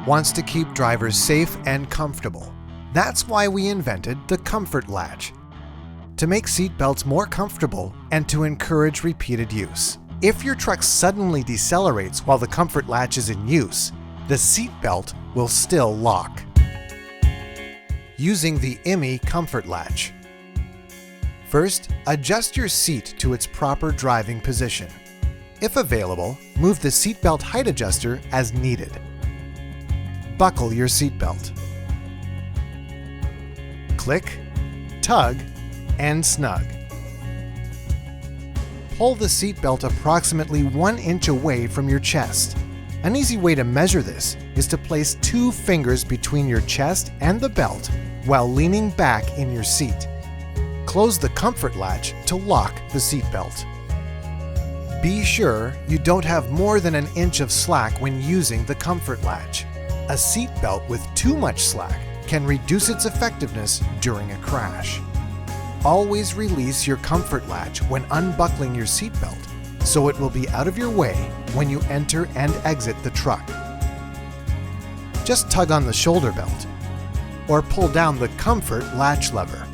wants to keep drivers safe and comfortable. That's why we invented the Komfort Latch, to make seat belts more comfortable and to encourage repeated use. If your truck suddenly decelerates while the Komfort Latch is in use, the seat belt will still lock. Using the IMMI Komfort Latch. First, adjust your seat to its proper driving position. If available, move the seatbelt height adjuster as needed. Buckle your seatbelt. Click, tug, and snug. Pull the seatbelt approximately 1 inch away from your chest. An easy way to measure this is to place 2 fingers between your chest and the belt while leaning back in your seat. Close the Komfort Latch to lock the seatbelt. Be sure you don't have more than 1 inch of slack when using the Komfort Latch. A seatbelt with too much slack can reduce its effectiveness during a crash. Always release your Komfort Latch when unbuckling your seatbelt, so it will be out of your way when you enter and exit the truck. Just tug on the shoulder belt or pull down the Komfort Latch lever.